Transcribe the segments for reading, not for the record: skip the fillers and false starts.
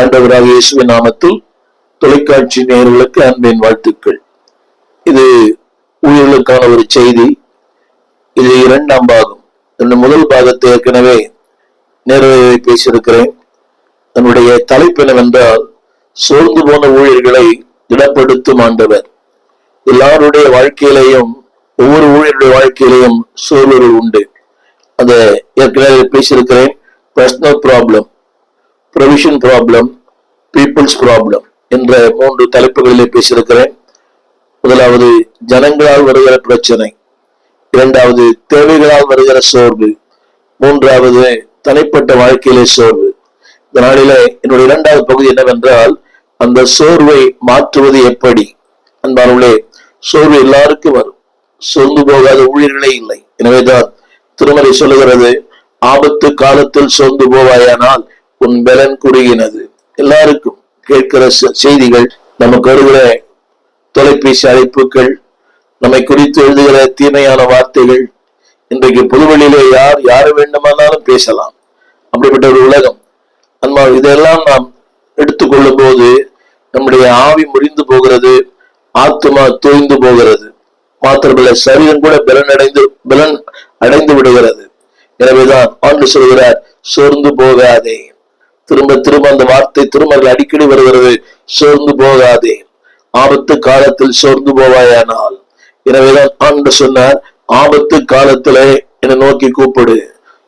ஆண்டவராக இயேசுவின் நாமத்தில் தொலைக்காட்சி நேயர்களுக்கு அன்பின் வாழ்த்துக்கள். இது ஊழியர்களுக்கான ஒரு செய்தி. இது இரண்டாம் பாகம். முதல் பாகத்தை ஏற்கனவே நேரடியாக பேசியிருக்கிறேன். நம்முடைய தலைப்பு என்னவென்றால், சோர்ந்து போன ஊழியர்களை திடப்படுத்தும் ஆண்டவர். எல்லாருடைய வாழ்க்கையிலையும், ஒவ்வொரு ஊழியருடைய வாழ்க்கையிலையும் சோர்வு உண்டு. அதை ஏற்கனவே பேசியிருக்கிறேன். Personal problem, provision problem, peoples problem என்ற 3 தலைப்புகளிலே பேசியிருக்கிறேன். முதலாவது ஜனங்களால் வருகிற பிரச்சனை, இரண்டாவது தேவைகளால் வருகிற சோர்வு, மூன்றாவது தனிப்பட்ட வாழ்க்கையிலே சோர்வு. இந்த நாளிலே என்னுடைய இரண்டாவது பகுதி என்னவென்றால், அந்த சோர்வை மாற்றுவது எப்படி. அன்பானவர்களே, சோர்வு எல்லாருக்கும் வரும். சோர்ந்து போகாத ஊழியர்களே இல்லை. எனவேதான் திருமறை சொல்லுகிறது, ஆபத்து காலத்தில் சோர்ந்து போவாயானால் உன் பலன் குறுகினது. எல்லாருக்கும் கேட்கிற செய்திகள், நமக்கு வருகிற தொலைபேசி அழைப்புகள், நம்மை குறித்து எழுதுகிற தீமையான வார்த்தைகள், இன்றைக்கு பொதுவெளியிலே யார் வேண்டுமானாலும் பேசலாம். அப்படிப்பட்ட ஒரு உலகம். அன்பா, இதெல்லாம் நாம் எடுத்துக்கொள்ளும் போது நம்முடைய ஆவி முறிந்து போகிறது, ஆத்மா தோய்ந்து போகிறது. மாத்திரமல்ல, சரீரம் கூட பலன் அடைந்து விடுகிறது. எனவேதான் ஆண்டு சொல்கிறார், சோர்ந்து போகாதே. திரும்ப திரும்ப அந்த வார்த்தை திருமகள் அடிக்கடி வருகிறது, சோர்ந்து போகாதே, ஆபத்து காலத்தில் சோர்ந்து போவாயானால். எனவேதான் ஆண்டு சொன்னார், ஆபத்து காலத்திலே என்னை நோக்கி கூப்பிடு.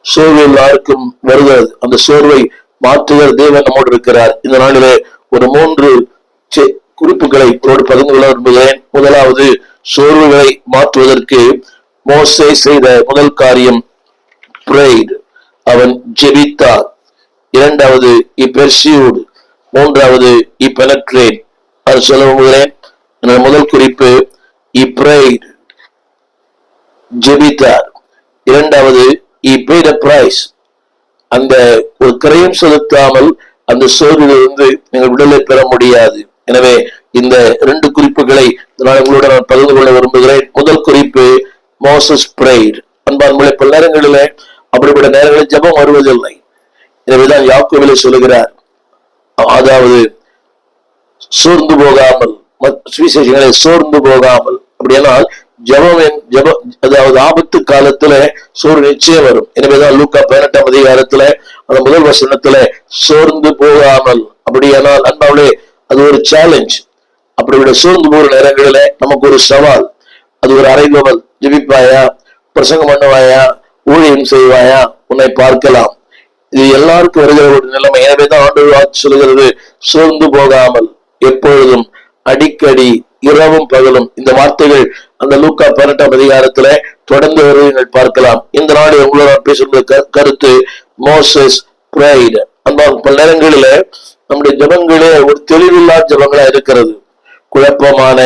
சோர்வு எல்லாருக்கும் வருகிறது. அந்த சோர்வை மாற்றுகிற தேவன் நம்மோடு இருக்கிறார். இந்த நாளிலே ஒரு 3 குறிப்புகளை பகிர்ந்து கொள்ள விரும்புகிறேன். முதலாவது, சோர்வுகளை மாற்றுவதற்கு மோசே செய்த முதல் காரியம் prayed. அவன் ஜெபித்தார். இரண்டாவது, he pursued. மூன்றாவது, he penetrated. அது சொல்ல விரும்புகிறேன். முதல் குறிப்பு, he prayed, ஜெபித்தார். இரண்டாவது, he paid a price. அந்த ஒரு கிரயம் செலுத்தாமல் அந்த சோர்விலிருந்து நீங்கள் விடுதலை பெற முடியாது. எனவே இந்த 2 குறிப்புகளை உங்களோட நான் பகிர்ந்து கொள்ள விரும்புகிறேன். முதல் குறிப்பு, மோசஸ் prayed. அன்பான பல நேரங்களிலே அப்படிப்பட்ட நேரங்களில் ஜெபம் வருவதில்லை. எனவேதான் யாக்கோபிலே சொல்லுகிறார், அதாவது சோர்ந்து போகாமல், சுவிசேஷங்களை சோர்ந்து போகாமல். அப்படியானால் ஜெபம், அதாவது ஆபத்து காலத்துல சோர்வு நிச்சயம் வரும். எனவேதான் லூக்கா 18ஆம் அதிகாரத்துல அந்த முதல் வசனத்துல சோர்ந்து போகாமல். அப்படியானால் அன்பாவளே, அது ஒரு சேலஞ்ச். அப்படிப்பட்ட சோர்ந்து போகிற நேரங்களில நமக்கு ஒரு சவால். அது ஒரு அறைகோவல். ஜெபிப்பாயா, பிரசங்கம் பண்ணுவாயா, ஊழியம் செய்வாயா, உன்னை பார்க்கலாம். இது எல்லாருக்கும் வருகிற ஒரு நிலைமை. எனவேதான் ஆண்டவர் சொல்லுகிறது, சோர்ந்து போகாமல் எப்பொழுதும், அடிக்கடி, இரவும் பகலும். இந்த வார்த்தைகள் அந்த லூக்கா 18ஆம் அதிகாரத்துல தொடர்ந்து வருவதை பார்க்கலாம். இந்த நாடு உங்களோட பேசுகிற கருத்து, மோசஸ் prayed. அந்த பல நேரங்களில நம்முடைய ஜபங்களே ஒரு தெளிவில்லாத ஜபங்களா இருக்கிறது. குழப்பமான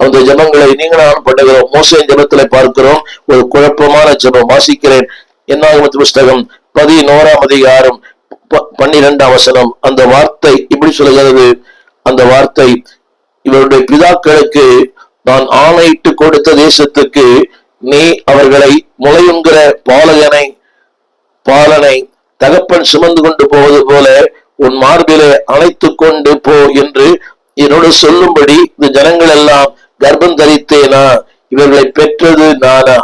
அந்த ஜபங்களை நீங்களும் பண்ணுகிறோம். மோசே ஜபத்துல பார்க்கிறோம் ஒரு குழப்பமான ஜபம். வாசிக்கிறேன், என்னாகமத்தின் புஸ்தகம் 11ஆம் அதிகாரம் 12ஆம் வசனம். அந்த வார்த்தை இப்படி சொல்லுகிறது. அந்த வார்த்தை, இவருடைய பிதாக்களுக்கு நான் ஆணையிட்டு கொடுத்த தேசத்துக்கு நீ அவர்களை முளையுங்கிற பாலனை தகப்பன் சுமந்து கொண்டு போவது போல உன் மார்பிலே அணைத்து கொண்டு போ என்று என்னோடு சொல்லும்படி இந்த ஜனங்கள் எல்லாம் கர்ப்பம் தரித்தேனா, இவர்களை பெற்றது நானா.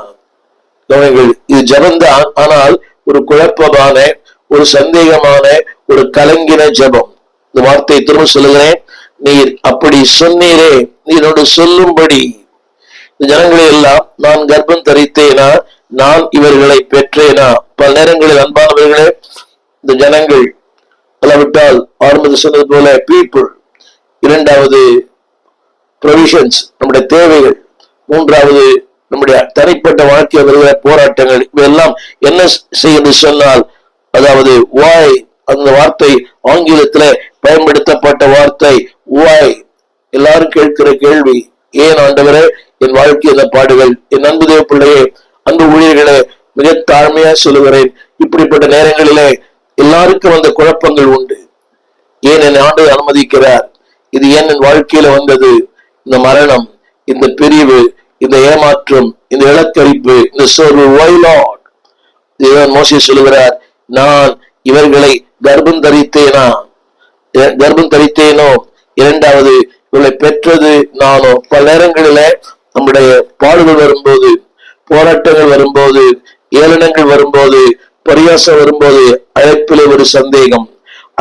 இது ஜபந்தான், ஆனால் ஒரு குழப்பமான, ஒரு சந்தேகமான, ஒரு கலங்கின ஜபம். இந்த வார்த்தையை திரும்ப சொல்லுகிறேன், நீர் அப்படி சொன்னீரே, நீரோடு சொல்லும்படி இந்த ஜனங்களை எல்லாம் நான் கர்ப்பம் தரித்தேனா, நான் இவர்களை பெற்றேனா. பல நேரங்களில் அன்பானவர்களே, இந்த ஜனங்கள் அளவிட்டால் ஆரம்பத்தில் சொன்னது போல பீப்புள், இரண்டாவது ப்ரொவிஷன்ஸ், நம்முடைய தேவைகள், மூன்றாவது நம்முடைய தனிப்பட்ட வாழ்க்கையில் வருகிற போராட்டங்கள். இவையெல்லாம் என்ன செய்ய சொன்னால், அதாவது வாய், அந்த வார்த்தை ஆங்கிலத்துல பயன்படுத்தப்பட்ட வார்த்தை வாய். எல்லாரும் கேட்கிற கேள்வி, ஏன் ஆண்டவரே என் வாழ்க்கை இந்த பாடுகள்? என் அன்பு தேவ பிள்ளையே, அன்பு ஊழியர்களே, மிக தாழ்மையா சொல்லுகிறேன், இப்படிப்பட்ட நேரங்களிலே எல்லாருக்கும் அந்த குழப்பங்கள் உண்டு. ஏன் என் ஆண்டவர் அனுமதிக்கிறார்? இது ஏன் என் வாழ்க்கையில வந்தது? இந்த மரணம், இந்த பிரிவு, இந்த ஏமாற்றம், இந்த இலக்கரிப்பு, இந்த சோர்வு, why Lord? தேவன் மோசே சொல்லுகிறார், நான் இவர்களை கர்ப்பம் தரித்தேனா, கர்ப்பம் தரித்தேனோ, இரண்டாவது இவளை பெற்றது நானோ. பல நேரங்களில நம்முடைய பாடுகள் வரும்போது, போராட்டங்கள் வரும்போது, ஏளனங்கள் வரும்போது, பரியாசம் வரும்போது அழைப்பிலே ஒரு சந்தேகம்,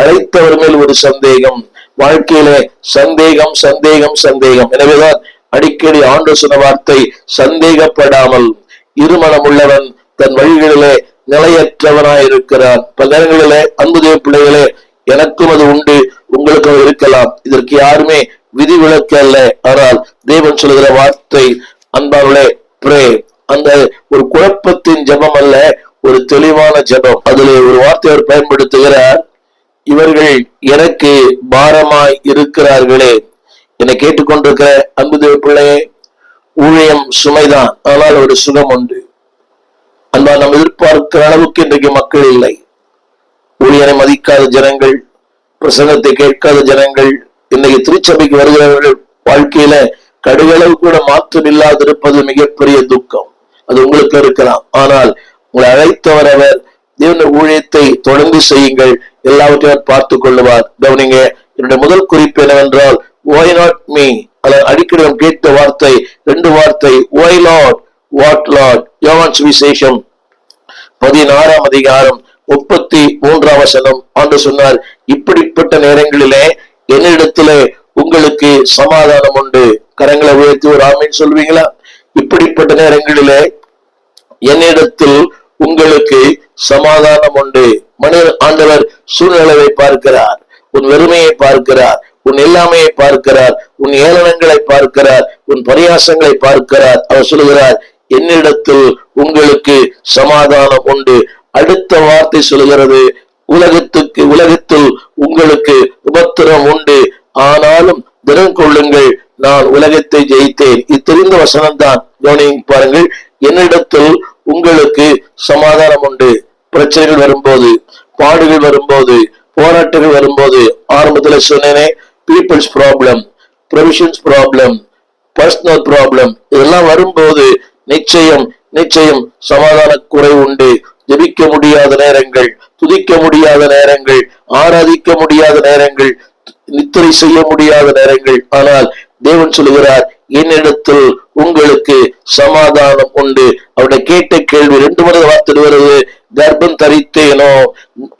அழைத்தவர் மேல் ஒரு சந்தேகம், வாழ்க்கையிலே சந்தேகம் சந்தேகம் சந்தேகம். எனவேதான் அடிக்கடி ஆண்டவர் சொன்ன வார்த்தை, சந்தேகப்படாமல் இருமனம் உள்ளவன் தன் வழிகளிலே நிலையற்றவனாயிருக்கிறான். பல நேரங்களிலே அன்பு தேவ பிள்ளைகளே, எனக்கும் அது உண்டு, உங்களுக்கும் இருக்கலாம். இதற்கு யாருமே விதிவிலக்கு அல்ல. ஆனால் தேவன் சொல்லுகிற வார்த்தை, அன்பானவர்களே, பிரே, அந்த ஒரு குழப்பத்தின் ஜெபம் அல்ல, ஒரு தெளிவான ஜெபம். அதிலே ஒரு வார்த்தை அவர் பயன்படுத்துகிறார், இவர்கள் எனக்கு பாரமாய் இருக்கிறார்களே. என்னை கேட்டுக்கொண்டிருக்கிற அன்பு தேவ பிள்ளையே, ஊழியம் சுமைதான், ஆனால் ஒரு சுகம் உண்டு. அன்பா, நாம் எதிர்பார்க்கிற அளவுக்கு இன்றைக்கு மக்கள் இல்லை. ஊழியனை மதிக்காத ஜனங்கள், பிரசங்கத்தை கேட்காத ஜனங்கள், இன்னைக்கு திருச்சபைக்கு வருகிறவர்கள் வாழ்க்கையில கடுகளவு கூட மாற்றம் இல்லாதிருப்பது மிகப்பெரிய துக்கம். அது உங்களுக்கு இருக்கலாம். ஆனால் உங்களை அழைத்தவர் அவர். தேவனுடைய ஊழியத்தை தொடர்ந்து செய்யுங்கள், எல்லாவற்றையும் பார்த்துக் கொள்ளுவார். கவனிங்க, என்னுடைய முதல் குறிப்பு என்னவென்றால், why not me? அடிக்கடி நாம் கேட்ட வார்த்தை, ரெண்டு வார்த்தை, why Lord, what Lord. யோவான் சுவிசேஷம் 16ஆம் அதிகாரம் 33ஆம் வசனம். ஆண்டவர் சொன்னார், இப்படிப்பட்ட நேரங்களிலே என்னிடத்திலே உங்களுக்கு சமாதானம் உண்டு. கரங்களை உயர்த்தி ஒரு ஆமீன் சொல்வீங்களா? இப்படிப்பட்ட நேரங்களிலே என்னிடத்தில் உங்களுக்கு சமாதானம் உண்டு. மனித ஆண்டவர் சூழ்நிலையை பார்க்கிறார், உன் வெறுமையை பார்க்கிறார், உன் எல்லாமையை பார்க்கிறார், உன் ஏளனங்களை பார்க்கிறார், உன் பரியாசங்களை பார்க்கிறார். அவர் சொல்லுகிறார், என்னிடத்தில் உங்களுக்கு சமாதானம் உண்டு. அடுத்த வார்த்தை சொல்லுகிறது, உலகத்தில் உங்களுக்கு உபத்திரம் உண்டு, ஆனாலும் தினம் கொள்ளுங்கள், நான் உலகத்தை ஜெயித்தேன். இது தெரிந்த வசனம் தான். கவனிங்க பாருங்கள், என்னிடத்தில் உங்களுக்கு சமாதானம் உண்டு. பிரச்சனைகள் வரும்போது, பாடுகள் வரும்போது, போராட்டங்கள் வரும்போது, ஆரம்பத்தில் சொன்னேனே, peoples problem, provisions problem, personal problem, இதெல்லாம் வரும்போது நிச்சயம் நிச்சயம் சமாதான குறை உண்டு. ஜெபிக்க முடியாத நேரங்கள், துதிக்க முடியாத நேரங்கள், ஆராதிக்க முடியாத நேரங்கள், நித்திரை செய்ய முடியாத நேரங்கள். ஆனால் தேவன் சொல்லுகிறார், என்னிடத்தில் உங்களுக்கு சமாதானம் உண்டு. அவருடைய கேட்ட கேள்வி 2 முறை வார்த்தை வருது, கர்ப்பம் தரித்தேனோ,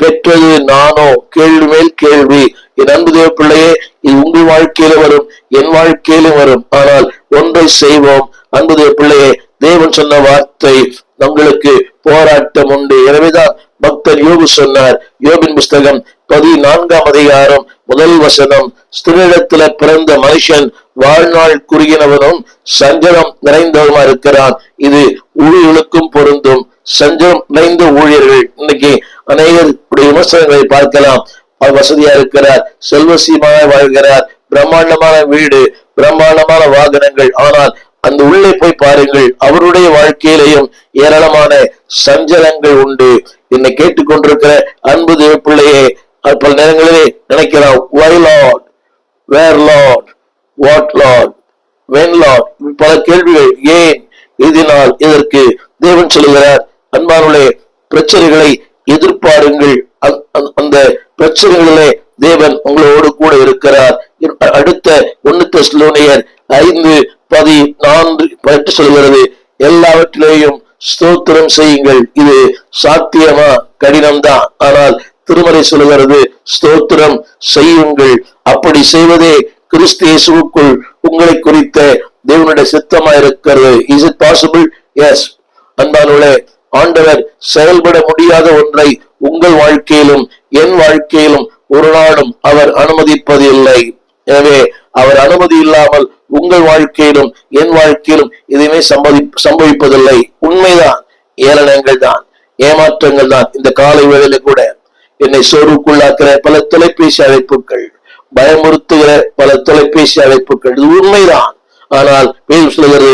பெற்றது நானோ. கேள்வி மேல் கேள்வி. என் அன்பு தேவ பிள்ளையே, இது உங்கள் வாழ்க்கையில வரும், என் வாழ்க்கையிலும் வரும். ஆனால் ஒன்றை செய்வோம் அன்பு தேவ பிள்ளையே, தேவன் சொன்ன வார்த்தை, உங்களுக்கு போராட்டம் உண்டு. எனவேதான் பக்தர் யோபு சொன்னார், யோபின் புஸ்தகம் 14ஆம் அதிகாரம் 1 வசனம், ஸ்திரீடத்துல பிறந்த மனுஷன் வாழ்நாள் குறுகினவனும் சஞ்சலம் நிறைந்தவனுமா இருக்கிறான். இது ஊழியர்களுக்கும் பொருந்தும். சஞ்சலம் நிறைந்த ஊழியர்கள் இன்னைக்கு அநேகருடைய விமர்சனங்களை பார்க்கலாம். அவர் வசதியா இருக்கிறார், செல்வசியமாக வாழ்கிறார், பிரம்மாண்டமான வீடு, பிரம்மாண்டமான வாகனங்கள். ஆனால் அந்த உள்ளே போய் பாருங்கள், அவருடைய வாழ்க்கையிலையும் ஏராளமான சஞ்சலங்கள் உண்டு. என்னை கேட்டுக்கொண்டிருக்கிற அன்பு தேவ பிள்ளையே, பல நேரங்களிலே நினைக்கிறான், why Lord, where Lord, what Lord, when Lord, பல கேள்விகள். ஏன், எதினால், இதற்கு தேவன் சொல்லுகிறார், அன்பானுடைய பிரச்சனைகளை எதிர்பாருங்கள். அந்த பிரச்சனைகளிலே தேவன் உங்களோடு கூட இருக்கிறார். அடுத்த 1 தெசலோனியர் 5:14 சொல்கிறது, எல்லாவற்றிலேயும் ஸ்தோத்திரம் செய்யுங்கள். இது சாத்தியமா? கடினம்தான். ஆனால் திருமறை சொல்லுகிறது, ஸ்தோத்திரம் செய்யுங்கள். அப்படி செய்வதே கிறிஸ்து இயேசுவுக்குள் உங்களை குறித்த தேவனுடைய சித்தமா இருக்கிறது. Is it possible? எஸ். அன்பானவர்களே, ஆண்டவர் செயல்பட முடியாத ஒன்றை உங்கள் வாழ்க்கையிலும் என் வாழ்க்கையிலும் ஒரு நாளும் அவர் அனுமதிப்பதில்லை. எனவே அவர் அனுமதி இல்லாமல் உங்கள் வாழ்க்கையிலும் என் வாழ்க்கையிலும் எதுவுமே சம்பவிப்பதில்லை. உண்மைதான், ஏளனங்கள் தான், ஏமாற்றங்கள் தான். இந்த காலை வேளையில கூட என்னை சோர்வுக்குள்ளாக்குற பல தொலைபேசி அழைப்புகள், பயமுறுத்துகிற பல தொலைபேசி அழைப்புகள், இது உண்மைதான். ஆனால் வேதம் சொல்கிறது,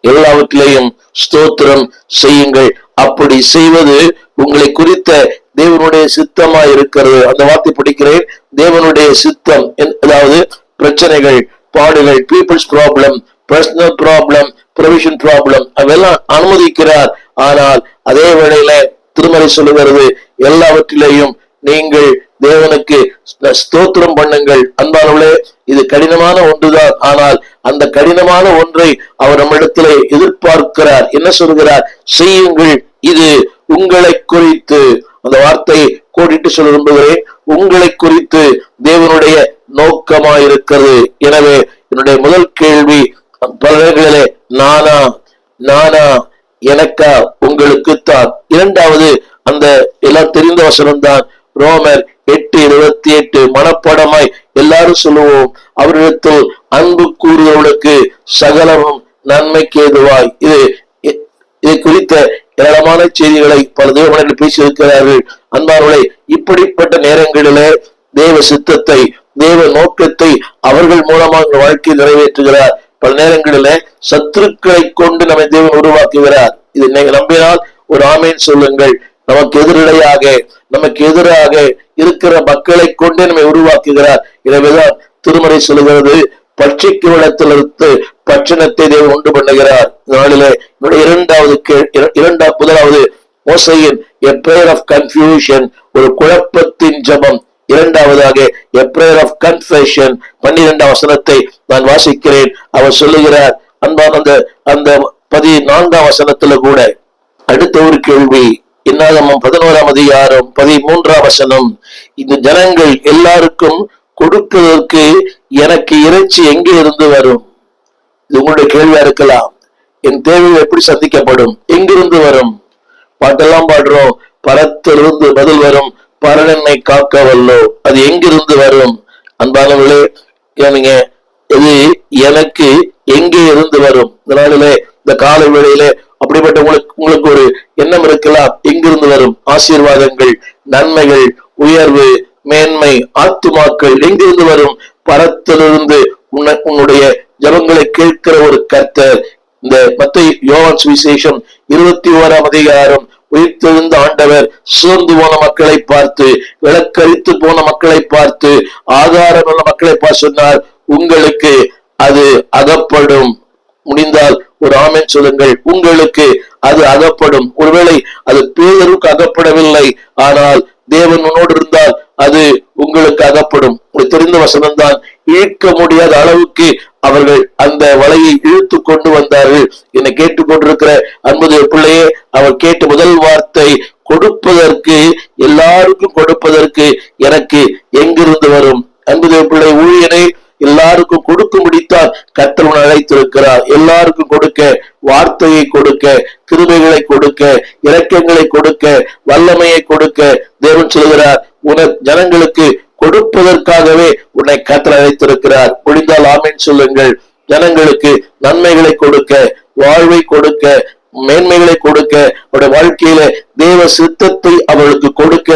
எல்லாவற்றிலேயும் ஸ்தோத்திரம் செய்யுங்கள். அப்படி செய்வது உங்களை குறித்த தேவனுடைய சித்தமா இருக்கிறது. அந்த வார்த்தை படிக்கிறேன், தேவனுடைய சித்தம். அதாவது பிரச்சனைகள், பாடுகள், peoples problem, personal problem, provision problem, அதெல்லாம் அனுமதிக்கிறார். ஆனால் அதே வேளையில திருமறை சொல்லுகிறது, எல்லாவற்றிலேயும் நீங்கள் தேவனுக்கு ஸ்தோத்திரம் பண்ணுங்கள். அன்பானவர்களே, இது கடினமான ஒன்றுதான். ஆனால் அந்த கடினமான ஒன்றை அவர் நம்மிடத்திலே எதிர்பார்க்கிறார். என்ன சொல்கிறார்? செய்யுங்கள், இது உங்களை குறித்து. அந்த வார்த்தையை கோடிட்டு சொல்ல விரும்புகிறேன். உங்களை குறித்து தேவனுடைய நோக்கமாயிருக்கிறது. எனவே என்னுடைய முதல் கேள்வி பலர்களிலே, நானா நானா எனக்கா உங்களுக்குத்தான். இரண்டாவது, அந்த எல்லாம் தெரிந்த வசனம் தான், ரோமர் 8:28 மனப்பாடமாய் எல்லாரும் சொல்லுவோம். அவரிடத்தில் அன்பு கூறுவர்களுக்கு சகலமும் நன்மைக்கு ஏதுவாய். இது குறித்த ஏராளமான செய்திகளை பல தேவமனிதர்கள் பேசியிருக்கிறார்கள். அன்பானவர்களே, இப்படிப்பட்ட நேரங்களிலே தேவ சித்தத்தை, தேவ நோக்கத்தை அவர்கள் மூலமாக வாழ்க்கை நிறைவேற்றுகிறார். பல நேரங்களிலே சத்துருக்களை கொண்டு நம்மை தேவன் உருவாக்குகிறார். இது நம்பினால் ஒரு ஆமேன் சொல்லுங்கள். நமக்கு எதிராக இருக்கிற மக்களை கொண்டே நம்மை உருவாக்குகிறார். எனவேதான் திருமறை சொல்லுகிறது, பட்சிக்கும் இடத்திலிருந்து பட்சணத்தை தேவன் உண்டு பண்ணுகிறார். நாளிலே முதலாவது மோசையின் a prayer of confusion, ஒரு குழப்பத்தின் ஜெபம். இரண்டாவதாக a prayer of confession. 12ஆம் வசனத்தை நான் வாசிக்கிறேன். அவர் சொல்லுகிறார், அன்பான அந்த 14ஆம் வசனத்துல கூட அடுத்த ஒரு கேள்வி. என்னாகமம் 11ஆம் அதிகாரம் 13ஆம் வசனம், இந்த ஜனங்கள் எல்லாருக்கும் கொடுப்பதற்கு எனக்கு இறைச்சி எங்கே இருந்து வரும்? இது உங்களுடைய கேள்வியா இருக்கலாம். என் தேவைகள் எப்படி சந்திக்கப்படும்? எங்கிருந்து வரும்? பாட்டெல்லாம் பாடுறோம், பரத்திலிருந்து பதில் வரும், பரனென்னை காக்க வல்லோ. அது எங்கிருந்து வரும்? அன்பானவர்களே, கேளுங்க, இது எனக்கு எங்கே இருந்து வரும்? இந்த நாளிலே, இந்த கால வேளையிலே அப்படிப்பட்ட உங்களுக்கு ஒரு எண்ணம் இருக்கலாம். எங்கிருந்து வரும் ஆசீர்வாதங்கள், நன்மைகள், உயர்வு, மேன்மை, ஆத்துமாக்கள் எங்கிருந்து வரும்? பரத்திலிருந்து. உன்னுடைய ஜபங்களை கேட்கிற ஒரு கர்த்தர். இந்த மத்தேயு யோவான் சுவிசேஷம் 21ஆம் அதிகாரம், உயிர்த்தெழுந்த ஆண்டவர் சோர்ந்து போன மக்களை பார்த்து, விளக்கரித்து போன மக்களை பார்த்து, ஆதாரம் உள்ள மக்களை பார்த்து சொன்னார், உங்களுக்கு அது அகப்படும். முடிந்தால் ஒரு ஆமென் சொல்லுங்கள். உங்களுக்கு அது அகப்படும். ஒருவேளை அது பேதருக்கு அகப்படவில்லை, ஆனால் தேவன் உன்னோடு இருந்தால் அது உங்களுக்கு அகப்படும். உங்களுக்கு தெரிந்த வசனம் தான். இழுக்க முடியாத அளவுக்கு அவர்கள் அந்த வலையை இழுத்து கொண்டு வந்தார்கள். என்னை கேட்டுக்கொண்டிருக்கிற அன்புடைய பிள்ளையே, அவர் கேட்ட முதல் வார்த்தை, கொடுப்பதற்கு, எல்லாருக்கும் கொடுப்பதற்கு எனக்கு எங்கிருந்து வரும்? அன்புடைய பிள்ளை ஊழியனை எல்லாருக்கும் கொடுக்க முடித்தான் கர்த்தர் உன்னை அழைத்திருக்கிறார். எல்லாருக்கும் கொடுக்க, வார்த்தையை கொடுக்க, கிருபைகளை கொடுக்க, இரக்கங்களை கொடுக்க, வல்லமையை கொடுக்க தேவன் சொல்கிறார். ஜனங்களுக்கு கொடுப்பதற்காகவே உன்னை கர்த்தர் அழைத்திருக்கிறார். முடிந்தால் ஆமென் சொல்லுங்கள். ஜனங்களுக்கு நன்மைகளை கொடுக்க, வாழ்வை கொடுக்க, மேன்மைகளை கொடுக்க, அவருடைய வாழ்க்கையில தேவ சித்தத்தை அவர்களுக்கு கொடுக்க,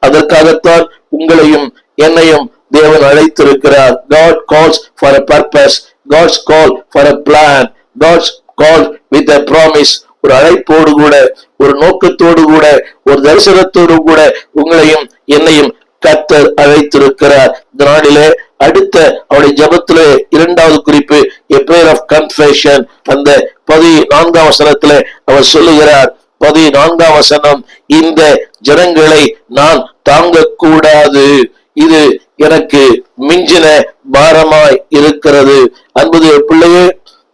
அதற்காகத்தான் உங்களையும் என்னையும் தேவன் அழைத்திருக்கிறார். God calls for a purpose. God's call for a plan. God's call with a promise. ஒரு அழைப்போடு கூட, ஒரு நோக்கத்தோடு கூட, ஒரு தரிசனத்தோடு கூட உங்களையும் என்னையும் கர்த்தர் அழைத்திருக்கிறார். இந்த நாளிலே அடுத்த அவருடைய ஜெபத்திலே இரண்டாவது குறிப்பு, a prayer of confession. அந்த 14ஆம் வசனத்திலே அவர் சொல்லுகிறார், 14ஆம் வசனம், இந்த ஜனங்களை நான் தாங்கக்கூடாது, இது எனக்கு மிஞ்சின பாரமாய் இருக்கிறது. அன்புடைய பிள்ளையே,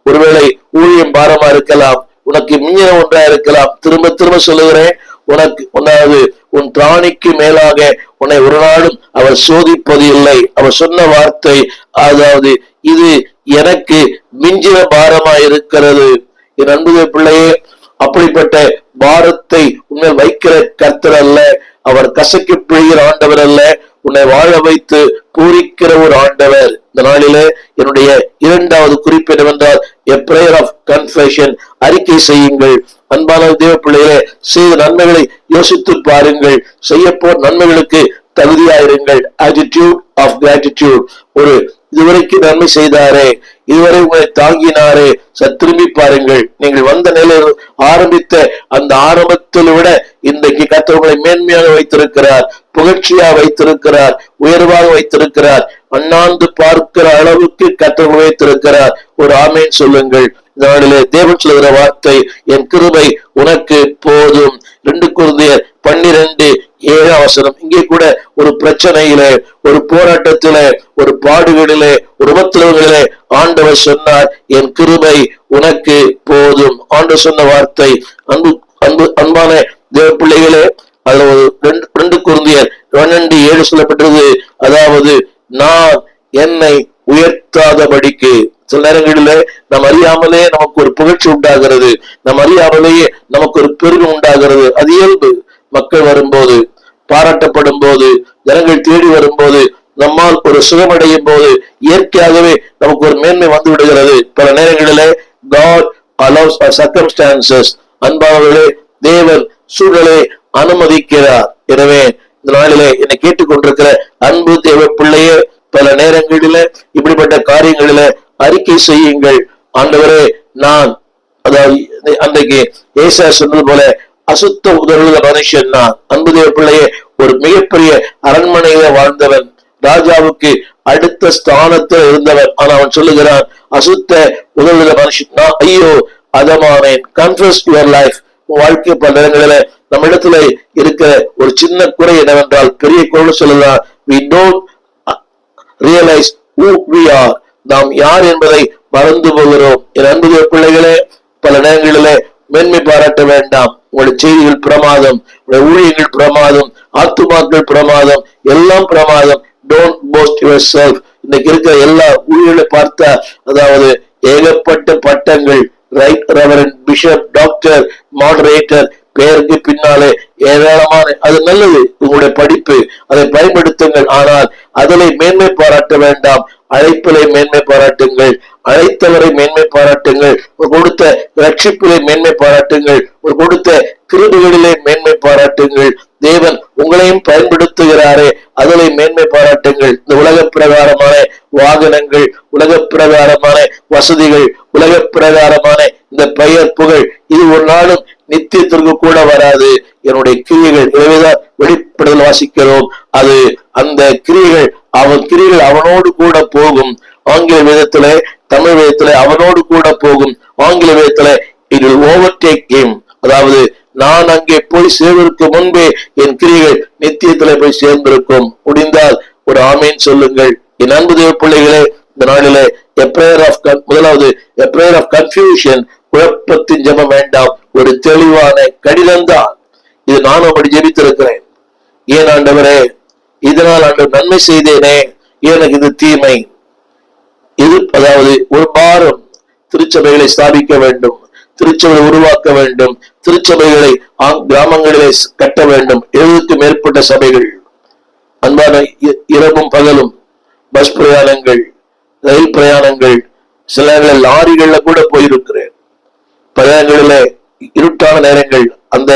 ஒருவேளை ஊழியம் பாரமா இருக்கலாம், உனக்கு மிஞ்சின ஒன்றா இருக்கலாம். திரும்ப திரும்ப சொல்லுகிறேன், உன் திராணிக்கு மேலாக உன்னை ஒரு நாளும் அவர் சோதிப்பது இல்லை. அவர் சொன்ன வார்த்தை, அதாவது இது எனக்கு மிஞ்சின பாரமா இருக்கிறது. என் அன்புடைய பிள்ளையே, அப்படிப்பட்ட பாரத்தை உன்னை வைக்கிற கர்த்தர் அல்ல. அவர் கசக்கி பிழிகிற ஆண்டவர் அல்ல. உன்னை வாழ வைத்து பூரிக்கிற ஒரு ஆண்டவர். இந்த நாளிலே என்னுடைய இரண்டாவது குறிப்பு என்னவென்றால், a prayer of confession. அறிக்கை செய்யுங்கள். அன்பான தேவ பிள்ளைகளே, செய்த நன்மைகளை யோசித்து பாருங்கள். செய்யப்போ நன்மைகளுக்கு தகுதியாயிருங்கள். attitude of gratitude. ஒரு இதுவரைக்கும் நன்மை செய்தாரே, இதுவரை உங்களை தாங்கினாரே, திரும்பி பாருங்கள். நீங்கள் வந்த நிலையில் ஆரம்பித்த அந்த ஆரம்பத்தில் விட இன்றைக்கு கர்த்தர் உங்களை மேன்மையாக வைத்திருக்கிறார், புகழ்ச்சியா வைத்திருக்கிறார், உயர்வாக வைத்திருக்கிறார். அண்ணாந்து பார்க்கிற அளவுக்கு கர்த்தர் வைத்திருக்கிறார். ஒரு ஆமேன் சொல்லுங்கள். இந்த நாளிலே தேவன் சொல்லுகிற வார்த்தை, என் கிருபை உனக்கு போதும். 2 கொரிந்தியர் 12:7 வசனம். இங்கே கூட ஒரு பிரச்சனையிலே, ஒரு போராட்டத்திலே, ஒரு பாடுகளிலே, ஒரு உபத்திரவங்களிலே ஆண்டவர் சொன்னார், என் கிருபை உனக்கு போதும். ஆண்டவர் சொன்ன வார்த்தை. அன்பான தேவ பிள்ளைகளே, அதுல ஒரு 2 கொரிந்தியர் 12:7 சொல்லப்பட்டது. அதாவது நான் என்னை உயர்த்தாதபடிக்கு. சில நேரங்களிலே நாம் அறியாமலே நமக்கு ஒரு புகழ்ச்சி உண்டாகிறது, நாம் அறியாமலேயே நமக்கு ஒரு பெருமை உண்டாகிறது. அது இயல்பு. மக்கள் வரும்போது, பாராட்டப்படும் போது, ஜனங்கள் தேடி வரும்போது, நம்மால் ஒரு சுகமடையும் போது இயற்கையாகவே நமக்கு ஒரு மேன்மை வந்து விடுகிறது. பல நேரங்களிலே God allows our circumstances. அன்பானவர்களே, தேவன் சூழலை அனுமதிக்கிறார். எனவே இந்த நாளிலே என்னை கேட்டுக்கொண்டிருக்கிற அன்பு தேவ பிள்ளையே, பல நேரங்களிலே இப்படிப்பட்ட காரியங்களிலே அறிக்கை செய்யுங்கள். ஆண்டவரே, நான், அதாவது அன்றைக்கு ஏசா சொன்னது போல அசுத்த உதடுள்ள மனுஷன் நான். அன்பு தேவ பிள்ளையே, ஒரு மிகப்பெரிய அரண்மனையில வாழ்ந்தவன், ராஜாவுக்கு அடுத்த ஸ்தானத்தில் இருந்தவன். ஆனா அவன் சொல்லுகிறான், அசுத்த உதடுள்ள மனுஷன் நான், ஐயோ அதமானேன். Confuse your life. வாழ்க்கை பல நேரங்களில நம்ம இடத்துல இருக்கிற ஒரு சின்ன குறை என்னவென்றால், பெரிய குறை சொல்லலாம், we don't realize who we are. நாம் யார் என்பதை மறந்து போகிறோம். என் அன்பு பிள்ளைகளே, பல நேரங்களிலே மேன்மை பாராட்ட வேண்டாம். உங்களுடைய செய்திகள் பிரமாதம், உங்களுடைய ஊழியர்கள் பிரமாதம், ஆத்துமாக்கள் பிரமாதம், எல்லாம் பிரமாதம். Don't post your self. இன்னைக்கு இருக்கிற எல்லா ஊழியர்களை பார்த்தா, அதாவது ஏகப்பட்ட பட்டங்கள், right reverend, bishop, doctor, moderator, பேருக்கு பின்னாலே ஏராளமான, அது நல்லது, உங்களுடைய படிப்பு, அதை பயன்படுத்துங்கள். ஆனால் அதிலே மேன்மை பாராட்ட வேண்டாம். அழைப்பிலே மேன்மை பாராட்டுங்கள், அழைத்தவரை மேன்மை பாராட்டுங்கள், ஒரு கொடுத்த ரட்சிப்பிலே மேன்மை பாராட்டுங்கள், ஒரு கொடுத்த கிருபைகளிலே மேன்மை பாராட்டுங்கள். தேவன் உங்களையும் பயன்படுத்துகிறாரே, அதிலே மேன்மை பாராட்டுங்கள். இந்த உலக பிரகாரமான வாகனங்கள், உலக பிரகாரமான வசதிகள், உலக பிரகாரமான இந்த பெயர் புகழ், இது ஒரு நாளும் நித்தியத்திற்கு கூட வராது. என்னுடைய கிரியைகள், எனவேதான் வெளிப்படுதல் வாசிக்கிறோம், அது அந்த கிரியைகள், அவன் கிரியைகள் அவனோடு கூட போகும். ஆங்கில வேதத்திலே, தமிழ் வேதத்திலே அவனோடு கூட போகும். ஆங்கில வேதத்திலே it will overtake him. அதாவது நான் அங்கே போய் சேர்வதற்கு முன்பே என் கிரியைகள் நித்தியத்திலே போய் சேர்ந்திருக்கும். முடிந்தால் ஒரு ஆமேன் சொல்லுங்கள். என் அன்பு தேவ பிள்ளைகளே, இந்த நாளிலே முதலாவது a prayer of confusion. குழப்பத்தின் ஜெபம் வேண்டாம், ஒரு தெளிவான கடிதம்தான். இது நானும் அப்படி ஜெபித்திருக்கிறேன். ஏன் ஆண்டவரே, இதனால் ஆண்டவர் நன்மை செய்தேனே, எனக்கு இது தீமை. இது அதாவது ஒரு பாரம். திருச்சபைகளை ஸ்தாபிக்க வேண்டும், திருச்சபைகளை உருவாக்க வேண்டும், திருச்சபைகளை கிராமங்களிலே கட்ட வேண்டும். 70க்கும் மேற்பட்ட சபைகள். அன்பான, இரவும் பகலும் பஸ் பிரயாணங்கள், ரயில் பிரயாணங்கள், சில நேரங்களில் லாரிகள்ல கூட போயிருக்கிறேன். பல நேரங்களில இருட்டான நேரங்கள் அந்த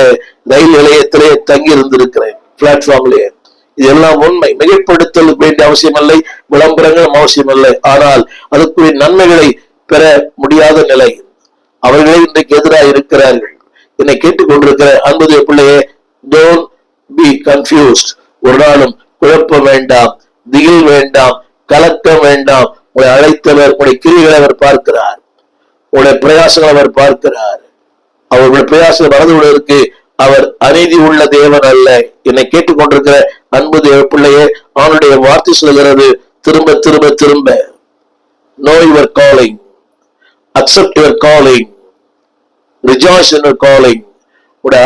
ரயில் நிலையத்திலே தங்கி இருந்திருக்கிறேன், பிளாட்ஃபார்ம்லேயே. இதெல்லாம் உண்மை. மிகைப்படுத்தல் வேண்டிய அவசியம் இல்லை, விளம்பரங்களும் அவசியம் இல்லை. ஆனால் அதுக்குரிய நன்மைகளை பெற முடியாத நிலை. அவர்களே இன்றைக்கு எதிராக இருக்கிறார்கள். என்னை கேட்டுக்கொண்டிருக்கிற அன்பு பிள்ளையே, டோன்ட் பி கன்ஃபியூஸ்ட். ஒரு நாளும் குழப்பம் வேண்டாம், திகில் வேண்டாம், கலக்கம் வேண்டாம். உங்களை அழைத்தவர், உங்களுடைய கிரிகளை அவர் பார்க்கிறார், உங்களுடைய பிரயாசங்களை அவர் பார்க்கிறார். அவர்களுடைய பிரயாசம் மறந்துவிடுவதற்கு அவர் அநீதி உள்ள தேவன் அல்ல. என்னை கேட்டுக்கொண்டிருக்கிற அன்பு தேவ பிள்ளையே, அவனுடைய வார்த்தை சொல்கிறது, திரும்ப திரும்ப திரும்ப, know your calling, accept your calling, rejoice in your calling. உடைய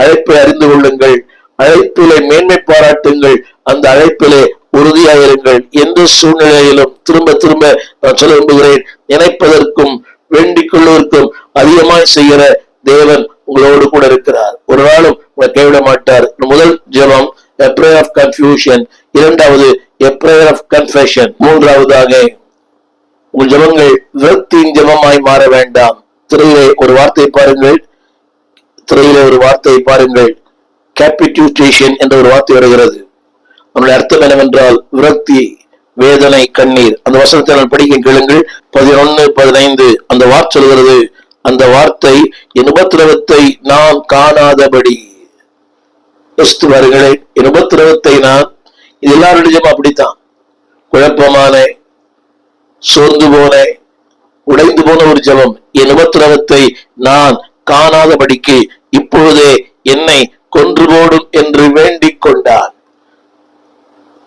அழைப்பை அறிந்து கொள்ளுங்கள், அழைப்பிலே மேன்மை பாராட்டுங்கள், அந்த அழைப்பிலே உறுதியாயிருங்கள். எந்த சூழ்நிலையிலும் திரும்ப திரும்ப நான் சொல்ல விரும்புகிறேன், நினைப்பதற்கும் வேண்டிக் கொள்வதற்கும் அதிகமாய் செய்கிற தேவன் உங்களோடு கூட இருக்கிறார். ஒரு நாளும் உங்களை கைவிட மாட்டார். முதல் ஜெபம் a prayer of confusion, இரண்டாவது a prayer of confession, மூன்றாவதாக உங்கள் ஜெபங்கள் விரக்தியின் ஜெபமாய் மாற வேண்டாம். திரையிலே ஒரு வார்த்தை பாருங்கள், திரையிலே ஒரு வார்த்தை பாருங்கள், கேபிட்யூலேஷன் என்ற ஒரு வார்த்தை வருகிறது. நம்முடைய அர்த்தம் என்னவென்றால் விரக்தி, வேதனை, கண்ணீர். அந்த வசனத்தை நான் படிக்க கேளுங்கள். 11-15 அந்த வார்த்தை சொல்கிறது, அந்த வார்த்தை என் உபத்திரவத்தை நான் காணாதபடி. வருகிறேன், என் உபத்திரவத்தை நான், இது எல்லாருடைய அப்படித்தான். குழப்பமான, சோர்ந்து போன, உடைந்து போன ஒரு ஜெபம். என் உபத்திரவத்தை நான் காணாதபடிக்கு இப்பொழுதே என்னை கொன்று போடும் என்று வேண்டிக் கொண்டார்.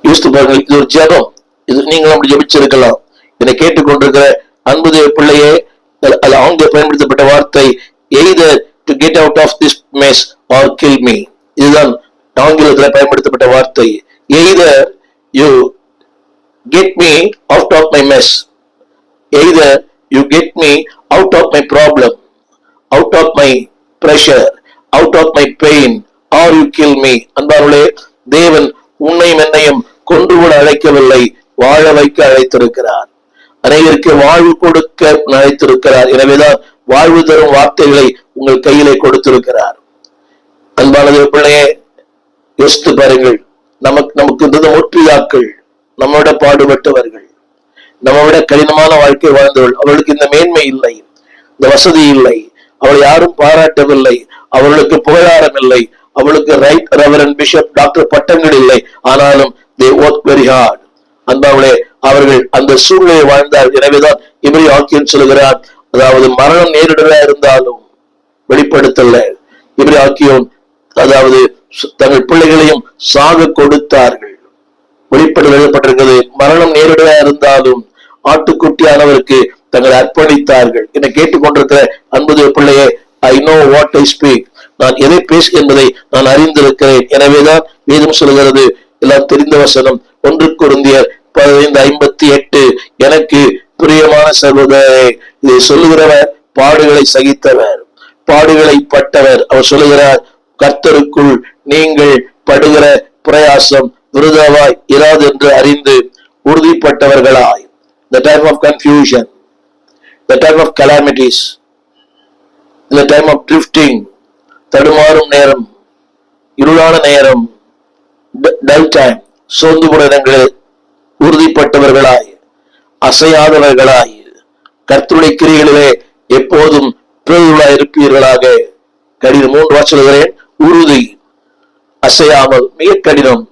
யோசித்து பாருங்கள், இது ஒரு ஜெபம். இது நீங்களும் அப்படி ஜெபிச்சிருக்கலாம். என்னை கேட்டுக்கொண்டிருக்கிற அன்பு தேவ பிள்ளையே, அவங்க பயன்படுத்தப்பட்ட வார்த்தை either to get out of this mess or kill me. இதுதான் ஆங்கிலத்தில் பயன்படுத்தப்பட்ட வார்த்தை. either you get me out of my mess, either you get me out of my problem, out of my pressure, out of my pain, or you kill me. அன்பார்களே, தேவன் உன்னையும் என்னையும் கொன்று கூட அழைக்கவில்லை, வாழ வைக்க அழைத்திருக்கிறார். அனைவருக்கு வாழ்வு கொடுக்க அழைத்திருக்கிறார். எனவேதான் வாழ்வு தரும் வார்த்தைகளை உங்கள் கையிலே கொடுத்திருக்கிறார். அன்பானது பிள்ளையே, யோசித்து பாருங்கள். நமக்கு இருந்த ஒற்றியாக்கள், நம்மோட பாடுபட்டவர்கள், நம்மோட கடினமான வாழ்க்கை வாழ்ந்தவர்கள், அவர்களுக்கு இந்த மேன்மை இல்லை, இந்த வசதி இல்லை, அவளை யாரும் பாராட்டவில்லை, அவர்களுக்கு புகழாரம் இல்லை, அவளுக்கு ரைட் ரெவரண்ட் பிஷப் டாக்டர் பட்டங்கள் இல்லை. ஆனாலும் they work very hard. அன்பாவளே, அவர்கள் அந்த சூழ்நிலையை வாழ்ந்தார். எனவேதான் இவரை ஆக்கியன் சொல்கிறார், அதாவது மரணம் நேரிடலா இருந்தாலும் வெளிப்படுத்தல, இவரை ஆக்கியோன் அதாவது தங்கள் பிள்ளைகளையும் சாக கொடுத்தார்கள். வெளிப்படுத்தல் எழுதப்பட்டிருக்கிறது, மரணம் நேரிடலா இருந்தாலும் ஆட்டுக்குட்டியானவருக்கு தங்களை அர்ப்பணித்தார்கள். என்னை கேட்டுக்கொண்டிருக்கிற அன்புடைய பிள்ளையே, I know what I speak. நான் எதை பேசு என்பதை நான் அறிந்திருக்கிறேன். எனவேதான் வேதம் சொல்கிறது, எல்லாம் தெரிந்த வசனம் 1 கொரிந்தியர் 15:58, எனக்கு பிரியமான சகோதரரே, இதை சொல்லுகிறவர் பாடுகளை சகித்தவர், பாடுகளை பட்டவர். அவர் சொல்லுகிறார், கர்த்தருக்குள் நீங்கள் படுகிற பிரயாசம் விருதாவாய் இராது என்று அறிந்து உறுதிப்பட்டவர்களாய். The time of confusion, the time of calamities, the time of drifting, தடுமாறும் நேரம், இருளான நேரம், டல் டைம், சோர்ந்து போன இடங்களில் உறுதிப்பட்டவர்களாய், அசையாதவர்களாய், கர்த்தருடைய கிரியைகளிலே எப்போதும் பிரதிகளாய் இருப்பீர்களாக. கடினம் 3 சொல்கிறேன், உறுதி, அசையாமல், மிக கடினம்.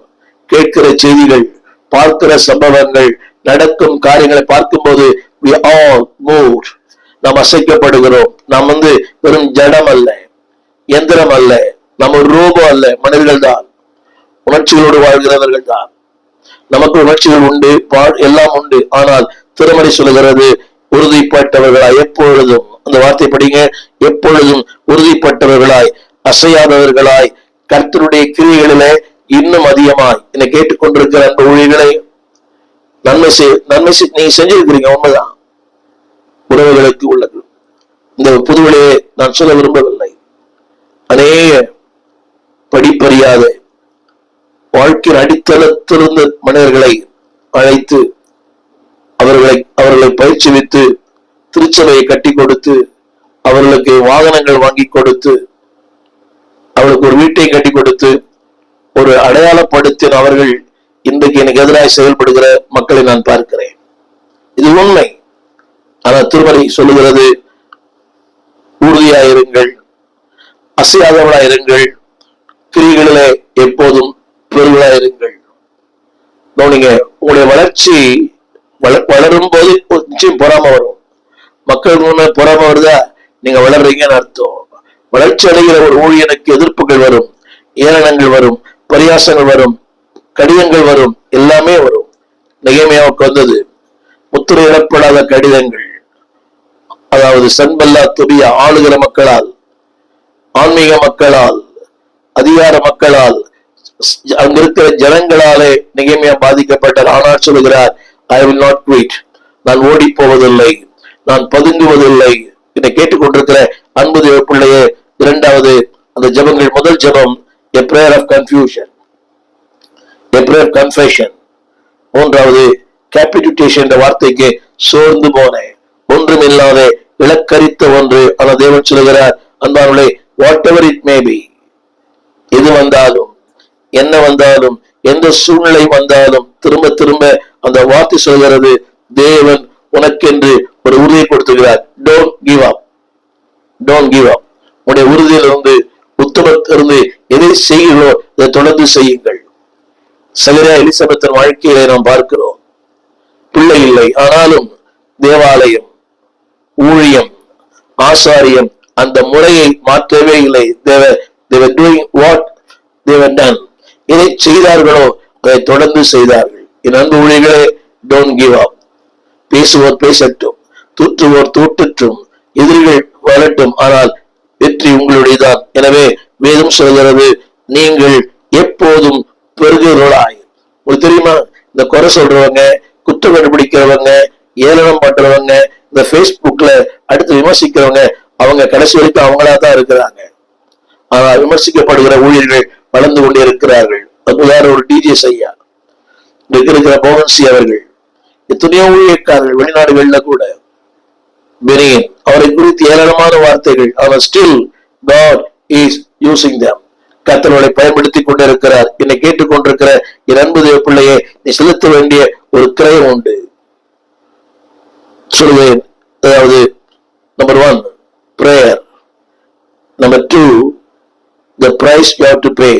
கேட்கிற செய்திகள், பார்க்கிற சம்பவங்கள், நடக்கும் காரியங்களை பார்க்கும்போது we all moved. நாம் அசைக்கப்படுகிறோம். நாம் வெறும் ஜடம் அல்ல, எந்திரம் அல்ல, நம்ம ரோபோ அல்ல, மனிதர்கள் தான், உணர்ச்சிகளோடு வாழ்கிறவர்கள் தான். நமக்கு உணர்ச்சிகள் உண்டு, எல்லாம் உண்டு. ஆனால் திருமறை சொல்லுகிறது, உறுதிப்பட்டவர்களாய் எப்பொழுதும், அந்த வார்த்தை படிங்க, எப்பொழுதும் உறுதிப்பட்டவர்களாய், அசையாதவர்களாய், கர்த்தருடைய கிரியைகளிலே இன்னும் அதிகமாய். என்னை கேட்டுக்கொண்டிருக்கிற அந்த ஊழியர்களை நன்மை நீங்க செஞ்சிருக்கிறீங்க, உண்மைதான். உறவுகளுக்கு உள்ளது. இந்த புதுவெளியை நான் சொல்ல விரும்பவில்லை. அநேக படிப்பறியாத வாழ்க்கையின் அடித்தளத்திலிருந்த மனிதர்களை அழைத்து அவர்களை பயிற்சிவித்து திருச்சபையை கட்டி கொடுத்து, அவர்களுக்கு வாகனங்கள் வாங்கி கொடுத்து, அவர்களுக்கு ஒரு வீட்டை கட்டி கொடுத்து, ஒரு அடையாளப்படுத்தின அவர்கள் இன்றைக்கு எனக்கு எதிராக செயல்படுகிற மக்களை நான் பார்க்கிறேன். இது உண்மை. ஆனால் திருமறை சொல்லுகிறது, உறுதியாயிருங்கள், அசையாதவர்களாயிருங்கள், கிரிகளிலே எப்போதும் பெருகளாயிருங்கள். நீங்க உங்களுடைய வளர்ச்சி வளரும் போது நிச்சயம் பொறாம வரும். மக்கள் முன்ன பொறாம வருதா, நீங்க வளர்றீங்கன்னு அர்த்தம். வளர்ச்சி அடைகிற ஒரு ஊழியனுக்கு எதிர்ப்புகள் வரும், ஏளனங்கள் வரும், பரியாசங்கள் வரும், கடிதங்கள் வரும், எல்லாமே வரும். நெகேமியாவுக்கு வந்தது முத்திரையிடப்படாத கடிதங்கள். அதாவது சன்பல்லா தொபியா ஆளுகிற மக்களால், ஆன்மீக மக்களால், அதிகார மக்களால், அங்க இருக்கிற ஜனங்களாலே நெகேமியா பாதிக்கப்பட்டார். ஆனால் சொல்லுகிறார், ஐ வில் நாட் குயிட், நான் ஓடி போவதில்லை, நான் பதுங்குவதில்லை. என்னை கேட்டுக்கொண்டிருக்கிற அன்பு தேவ பிள்ளையே, இரண்டாவது அந்த ஜபங்கள், முதல் ஜபம் a prayer of confusion, a prayer of confession. மூன்றாவது கேபிட்டுலேஷன் என்ற வார்த்தைக்கு சோர்ந்து போனேன், ஒன்றும் இல்லாத இலக்கரித்த ஒன்று. ஆனால் தேவன் சொல்லுகிறார், அன்பானவர்களே, what ever it may be, எது வந்தாலும், என்ன வந்தாலும், எந்த சூழ்நிலை வந்தாலும், திரும்ப திரும்ப அந்த வார்த்தை சொல்கிறது, தேவன் உனக்கென்று ஒரு உறுதியை கொடுத்துகிறார். Don't give up, don't give up. உங்களுடைய உறுதியிலிருந்து, உத்தமத்திலிருந்து எதை செய்கிறோ அதை தொடர்ந்து செய்யுங்கள். சகரியா எலிசபெத்தின் வாழ்க்கையிலே நாம் பார்க்கிறோம், பிள்ளை இல்லை, ஆனாலும் தேவாலயம், ஊழியம், ஆசாரியம், அந்த முறையை மாற்றவே இல்லை. They were doing what தேவன் தான் இதை செய்தார்களோ அதை தொடர்ந்து செய்தார்கள். என் அன்பு ஊழியர்களே, டோன்ட் கிவ் அப். பேசுவோர் பேசட்டும், தூற்றுவோர் தூட்டட்டும், எதிரிகள் வரட்டும், ஆனால் வெற்றி உங்களுடையதான். எனவே வேதம் சொல்கிறது, நீங்கள் எப்போதும் பெருகிறவர்களாய். உங்களுக்கு தெரியுமா, இந்த குறை சொல்றவங்க, குற்றம் கண்டுபிடிக்கிறவங்க, ஏளனம் பண்றவங்க, இந்த பேஸ்புக்ல அடுத்து விமர்சிக்கிறவங்க, அவங்க கடைசி வரைக்கும் அவங்களா தான் இருக்கிறாங்க. ஆனால் விமர்சிக்கப்படுகிற ஊழியர்கள் வளர்ந்து கொண்டே இருக்கிறார்கள். அதுதான் ஒரு டிஜே ஐயா, இருக்கிற மோகன்சி அவர்கள், எத்தனையோ ஊழியக்காரர்கள் வெளிநாடுகள்ல கூட பெரியன் அவரை குறித்து ஏராளமான வார்த்தைகள். ஆனால் still God is using them. கர்த்தர்களை பயன்படுத்தி கொண்டிருக்கிறார். என்னை கேட்டுக்கொண்டிருக்கிற என் அன்பு தேவ பிள்ளையே, நீ செலுத்த வேண்டிய ஒரு கிரயம் உண்டு. சொல்லுவேன். அதாவது number 1 prayer, number 2 the price you have to pay.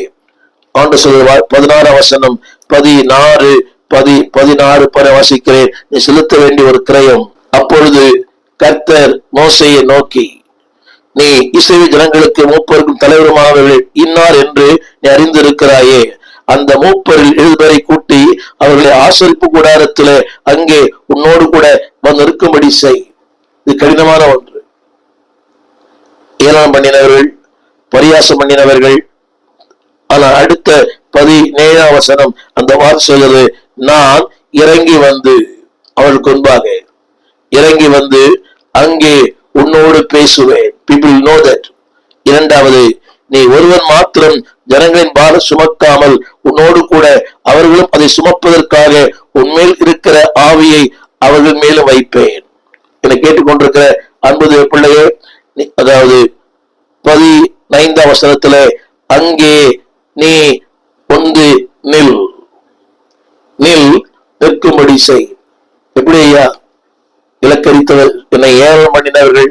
ஆண்டு சொல்லுவார் 16 வசனம் 16 பர வாசிக்கிறேன். நீ செலுத்த வேண்டிய ஒரு கிரயம். அப்பொழுது கர்த்தர் மோசேயை நோக்கி, நீ இஸ்ரவேல் ஜனங்களுக்கு மூப்பருக்கும் தலைவருமானவர்கள் இன்னார் என்று நீ அறிந்திருக்கிறாயே. அந்த மூப்பரில் 7 பேரை கூட்டி அவர்களை ஆசரிப்பு கூடாரத்திலே அங்கே உன்னோடு கூட வந்து இருக்கும்படி செய். இது கடினமான ஒன்று. ஏளனம் பண்ணினவர்கள், பரியாசம் பண்ணினவர்கள். ஆனால் அடுத்த 17 வசனம் அந்த வார்த்தை சொல்கிறது, நான் இறங்கி வந்து அவர்களுக்கு முன்பாக இறங்கி வந்து அங்கே உன்னோடு பேசுவேன். people know that. இரண்டாவது, நீ ஒருவன் மாத்திரம் ஜனங்களின் பார சுமக்காமல் உன்னோடு கூட அவர்களும் அதை சுமப்பதற்காக உன்மேல் இருக்கிற ஆவியை அவர்கள் மேலும் வைப்பேன். என்னை கேட்டுக்கொண்டிருக்கிற அன்பு பிள்ளையே, அதாவது 15 வசனத்துல அங்கே நீ ஒன்று நில் நிற்கும்படி செய். எப்படி ஐயா? இலக்கரித்தவர், என்னை ஏளனம் பண்ணினவர்கள்,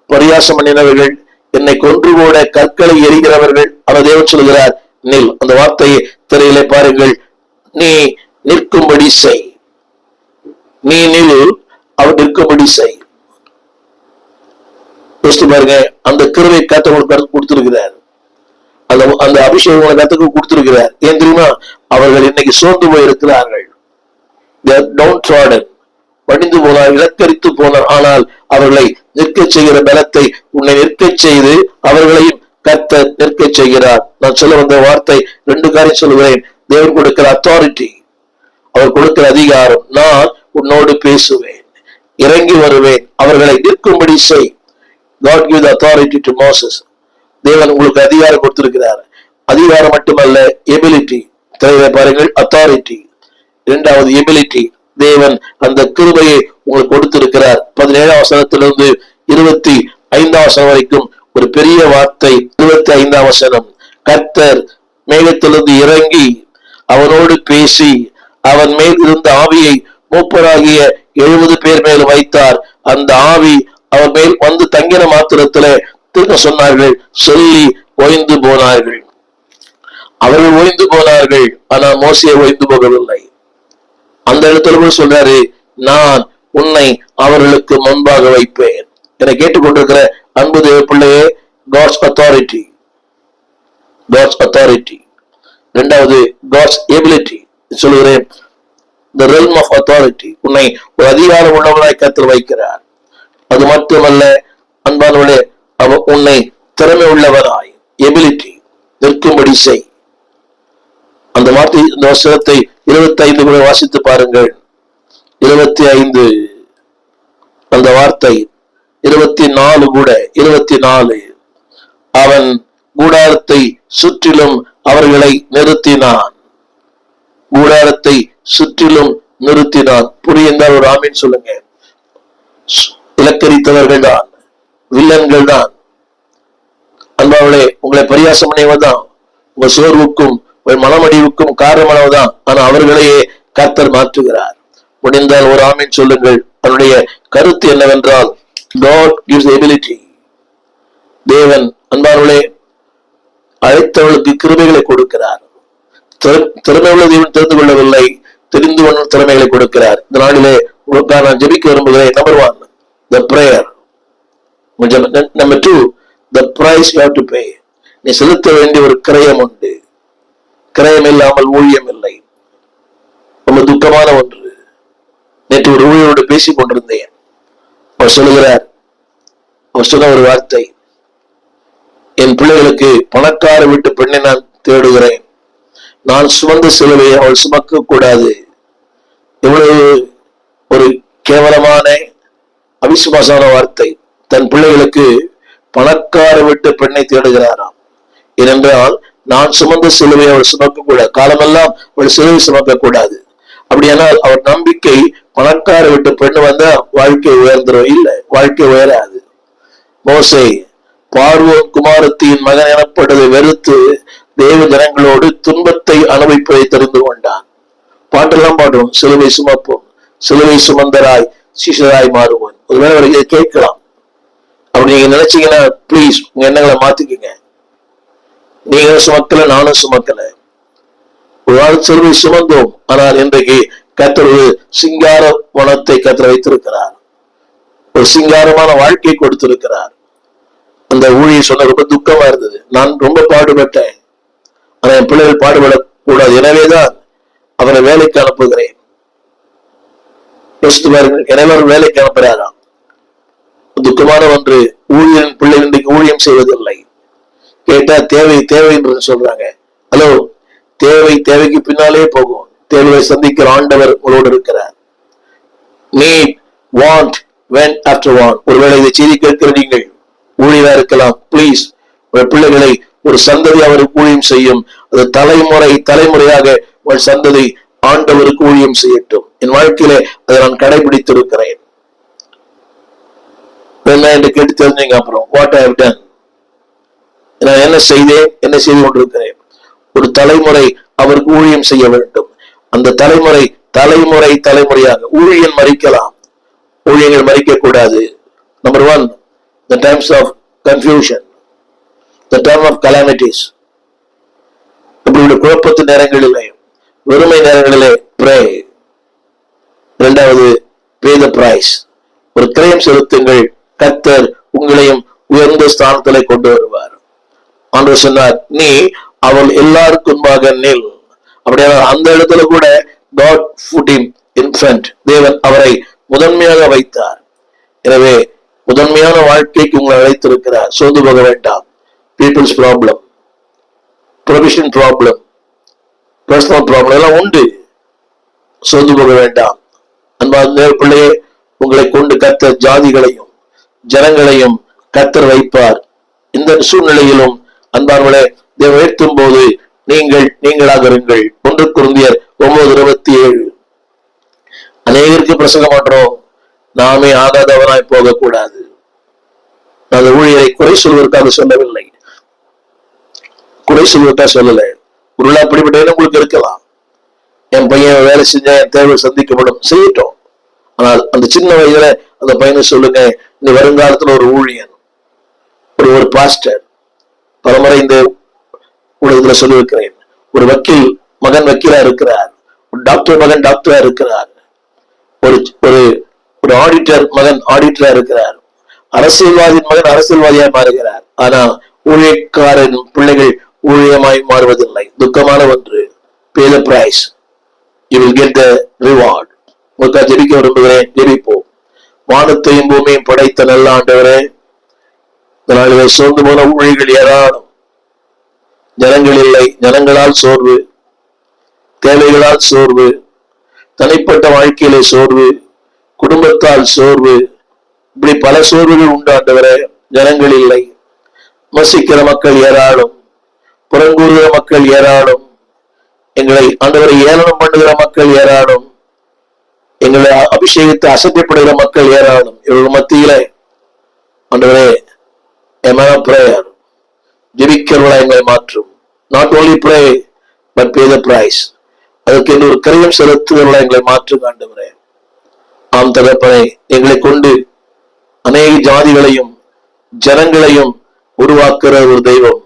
பரியாசம் பண்ணினவர்கள், என்னை கொன்று கூட கற்களை எரிகிறவர்கள், அவர் தேவன் சொல்கிறார் நில். அந்த வார்த்தையை திரையிலே பாருங்கள். நீ நிற்கும்படி செய். நீ நில், அவர் நிற்கும்படி செய். பாருங்க, அந்த கிருபை கர்த்தர் உங்களுக்கு கொடுத்திருக்கிறார். அந்த அபிஷேகம் உங்களை கர்த்தருக்கு கொடுத்திருக்கிறார். ஏன் தெரியுமா? அவர்கள் இன்னைக்கு சோர்ந்து போய் இருக்கிறார்கள். வடிந்து போனார், இலக்கரித்து போனார். ஆனால் அவர்களை நிற்க செய்கிற பலத்தை உன்னை நிற்க செய்து அவர்களையும் கர்த்தர் நிற்க செய்கிறார். நான் சொல்ல வந்த வார்த்தை 2 காரியம் சொல்லுகிறேன். தேவன் கொடுக்கிற அத்தாரிட்டி, அவர் கொடுக்கிற அதிகாரம். நான் உன்னோடு பேசுவேன், இறங்கி வருவேன், அவர்களை நிற்கும்படி செய். God give the authority to Moses. தேவன் உங்களுக்கு அதிகாரம் கொடுத்திருக்கிறார். அதிகாரம் மட்டுமல்ல, எபிலிட்டி. தலைவரை பாருங்கள், அத்தாரிட்டி. இரண்டாவது எபிலிட்டி. தேவன் அந்த கிருபையை உங்களுக்கு கொடுத்திருக்கிறார். 17 வசனத்திலிருந்து 25 வசனம் வரைக்கும் ஒரு பெரிய வார்த்தை. 25 வசனம், கர்த்தர் மேகத்திலிருந்து இறங்கி அவனோடு பேசி அவன் மேல் இருந்த ஆவியை மூப்பராகிய 70 பேர் மேல் வைத்தார். அந்த ஆவி அவர் மேல் வந்து தங்கின மாத்திரத்திலே திரும்ப சொன்னார்கள், சொல்லி ஓய்ந்து போனார்கள். அவர்கள் ஓய்ந்து போனார்கள், ஆனால் மோசே ஓய்ந்து போகவில்லை. அந்த இடத்துல கூட சொல்றாரு, நான் உன்னை அவர்களுக்கு முன்பாக வைப்பேன். என்னை கேட்டுக்கொண்டிருக்கிற அன்பு தேவ பிள்ளையே, God's authority. God's authority. இரண்டாவது, God's ability. சொல்லுகிறேன், the realm of authority. உன்னை ஒரு அதிகாரம் உள்ளவனாய் கர்த்தர் வைக்கிறார். அது மட்டுமல்ல அன்பானவர்களே, அவர் உன்னை திறமை உள்ளவராய், எபிலிட்டி, நிற்கும்படி செய். அந்த வார்த்தை, இந்த வசனத்தை 25 கூட வாசித்து பாருங்கள். 25 அந்த வார்த்தை, 24 கூட 24. அவன் கூடாரத்தை சுற்றிலும் அவர்களை நிறுத்தினான். கூடாரத்தை சுற்றிலும் நிறுத்தினான். புரிந்தால் ஒரு ஆமீன் சொல்லுங்க. இலக்கரித்தவர்கள் தான், வில்லன்கள் தான். அன்பாவளே, உங்களை பரியாசம் பண்ணியவர்தான், உங்க சோர்வுக்கும் மனமடிவுக்கும் காரணமானவர்தான். ஆனா அவர்களையே கர்த்தர் மாற்றுகிறார். முடிந்தால் ஒரு ஆமீன் சொல்லுங்கள். அவருடைய கருத்து என்னவென்றால், God gives ability. தேவன் அன்பாவளே அழைத்தவர்களுக்கு கிருபைகளை கொடுக்கிறார். திறமை உள்ள தேவன் தெரிந்து கொள்ளவில்லை, தெரிந்து கொண்ட திறமைகளை கொடுக்கிறார். இந்த நாளிலே உங்களுக்காக நான் ஜெபிக்க விரும்புகிறேன். Number 1 the prayer. Number 2 the price you have to pay. நீ செலுத்த வேண்டிய ஒரு கிரயம் உண்டு. கிரயம் இல்லாமல் ஊழியம் இல்லை. ரொம்ப துக்கமான ஒன்று. நேற்று ஒரு ஊழியரோடு பேசிக் கொண்டிருந்தேன். அவர் சொல்லுகிறார், அவர் சொன்ன ஒரு வார்த்தை, என் பிள்ளைகளுக்கு பணக்கார வீட்டு பெண்ணை நான் தேடுகிறேன், நான் சுமந்த சிலுவையை அவள் சுமக்க கூடாது. இவ்வளவு ஒரு கேவலமான அவிசுவாசமான வார்த்தை. தன் பிள்ளைகளுக்கு பணக்கார வீட்டு பெண்ணை தேடுகிறாராம். ஏனென்றால் நான் சுமந்த சிலுவையை அவள் சுமக்க கூடாது, காலமெல்லாம் அவள் சிலுவை சுமக்க கூடாது. அப்படியானால் அவர் நம்பிக்கை பணக்கார வீட்டு பெண்ணு வந்தா வாழ்க்கை உயர்ந்துரும். இல்லை, வாழ்க்கை உயராது. மோசே பார்வோன் குமாரத்தின் மகன் எனப்பட்டதை வெறுத்து தேவ ஜனங்களோடு துன்பத்தை அனுபவிப்பதை தெரிந்து கொண்டான். பாட்டெல்லாம் பாடுவோம், சிலுவை சுமப்போம், சிலுவை சுமந்தராய் சீஷராய் மாறுவோம். ஒருவேளை அவருக்கு கேட்கலாம். அப்படி நீங்க நினைச்சீங்கன்னா பிளீஸ் உங்க எண்ணங்களை மாத்திக்கங்க. நீங்களும் சுமக்கல, நானும் சுமக்கல. ஒரு நாள் சிலுவை சுமந்தோம். ஆனால் இன்றைக்கு கர்த்தர் ஒரு சிங்கார வனத்தை கர்த்தர் வைத்திருக்கிறார். ஒரு சிங்காரமான வாழ்க்கை கொடுத்திருக்கிறார். அந்த ஊழியர் சொன்ன ரொம்ப துக்கமா இருந்தது. நான் ரொம்ப பாடுபட்டேன், ஆனா என் பிள்ளைகள் பாடுபடக்கூடாது, எனவேதான் அவரை வேலைக்கு அனுப்புகிறேன். எனவே அவர் வேலைக்கு அனுப்புகிறாராம். துக்கமான ஒன்று, ஊழியரின் பிள்ளை இன்றைக்கு ஊழியம் செய்வதில்லை. கேட்டா தேவை தேவை என்று சொல்றாங்க. ஹலோ, தேவைக்கு பின்னாலே போகும். தேவையை சந்திக்கிற ஆண்டவர் உங்களோடு இருக்கிறார். Need, want, when after want. ஒருவேளை இதை செய்தி கேட்கிற நீங்கள் ஊழியரா இருக்கலாம். பிளீஸ் உங்கள் பிள்ளைகளை ஒரு சந்ததி அவருக்கு ஊழியம் செய்யும். அது தலைமுறையாக உங்கள் சந்ததி ஆண்டவருக்கு ஊழியம் செய்யட்டும். என் வாழ்க்கையிலே அதை நான் கடைபிடித்திருக்கிறேன். என்ன என்று கேட்டு தெரிஞ்சீங்க. அப்புறம் வாட் ஐ ஹவ் டன், நான் என்ன செய்து கொண்டிருக்கிறேன். ஒரு தலைமுறை அவருக்கு ஊழியம் செய்ய வேண்டும். அந்த தலைமுறையாக ஊழியன் மறிக்கலாம், ஊழியர்கள் மறிக்க கூடாது. Number 1, the times of confusion, the time of calamities. நம்மளுடைய குழப்பத்து நேரங்களிலே, வெறுமை நேரங்களிலே pray. இரண்டாவது, pay the price. ஒரு கிரயம் செலுத்துங்கள், கர்த்தர் உங்களையும் உயர்ந்த ஸ்தானத்திலே கொண்டு வருவார். ஆண்டவர் சொன்னார், நீ அவள் எல்லாருக்கும் முன்பாக நில். அப்படியே அந்த இடத்துல கூட God put him in front. தேவன் அவரை முதன்மையாக வைத்தார். எனவே முதன்மையான வாழ்க்கைக்கு உங்களை அழைத்திருக்கிறார். சோர்ந்து போக வேண்டாம். Peoples problem, provision problem, personal problem எல்லாம் உண்டு. சோர்ந்து போக வேண்டாம். அன்பான பிள்ளையே, உங்களை கொண்டு கர்த்தர் ஜாதிகளையும் ஜனங்களையும் கர்த்தர் வைப்பார். இந்த சூழ்நிலையிலும் அன்பானவர்களே, தேவன் உயர்த்தும் போது நீங்களாக இருங்கள். 1 கொரிந்தியர் 9:27. அநேகருக்கு பிரசங்கம் பண்றோம், நாமே ஆகாதவனாய் போகக்கூடாது. நான் ஊழியரை குறை சொல்வதற்காக சொல்லவில்லை, குறை சொல்வதற்காக சொல்லல. ஒரு அப்படிப்பட்ட உங்களுக்கு இருக்கலாம். என் பையன் வேலை செஞ்சா என் தேவை சந்திக்கப்படும், செய்யட்டும். ஆனால் அந்த சின்ன வயதுல அந்த பையனை சொல்லுங்க, இந்த வருங்காலத்துல ஒரு ஊழியன், ஒரு பாஸ்டர். பலமுறை இந்த உலகத்துல சொல்லியிருக்கிறேன். ஒரு வக்கீல் மகன் வக்கீலா இருக்கிறார், ஒரு டாக்டர் மகன் டாக்டரா இருக்கிறார், ஒரு ஆடிட்டர் மகன் ஆடிட்டரா இருக்கிறார், அரசியல்வாதியின் மகன் அரசியல்வாதியா மாறுகிறார். ஆனா ஊழியக்காரன் பிள்ளைகள் ஊழியமாய் மாறுவதில்லை. துக்கமான ஒன்று. Pay the price, you will get the reward. உங்களுக்காக ஜெபிக்க விரும்புகிறேன். ஜெபிப்போம். வானத்தையும் பூமியையும் படைத்த நல்ல ஆண்டவரே, இந்த நாளிலே சோர்ந்து போன ஊழியர்கள் ஏராளம். ஜனங்கள் இல்லை, ஜனங்களால் சோர்வு, தேவைகளால் சோர்வு, தனிப்பட்ட வாழ்க்கையிலே சோர்வு, குடும்பத்தால் சோர்வு, இப்படி பல சோர்வுகள் உண்டாண்டவரே. ஜனங்கள் இல்லை, விமர்சிக்கிற மக்கள் ஏராளம், புறங்கூறுகிற மக்கள் ஏராளம், எங்களை ஆண்டவரை ஏளனம் பண்ணுகிற மக்கள் ஏராளம், எங்களை அபிஷேகத்தை அசைக்கப்படுகிற மக்கள் ஏராளம். இவர்கள் மத்தியிலே ஆண்டவரே, பிரேயர் ஜெபிக்கிறவர்களா எங்களை மாற்றும். Not only pray but pay the price. அதற்கு என்று ஒரு கிரயம் செலுத்துகிறவர்களா எங்களை மாற்றுங்க ஆண்டவரே. ஆம் தகப்பனே, எங்களை கொண்டு அநேக ஜாதிகளையும் ஜனங்களையும் உருவாக்குற ஒரு தெய்வம்.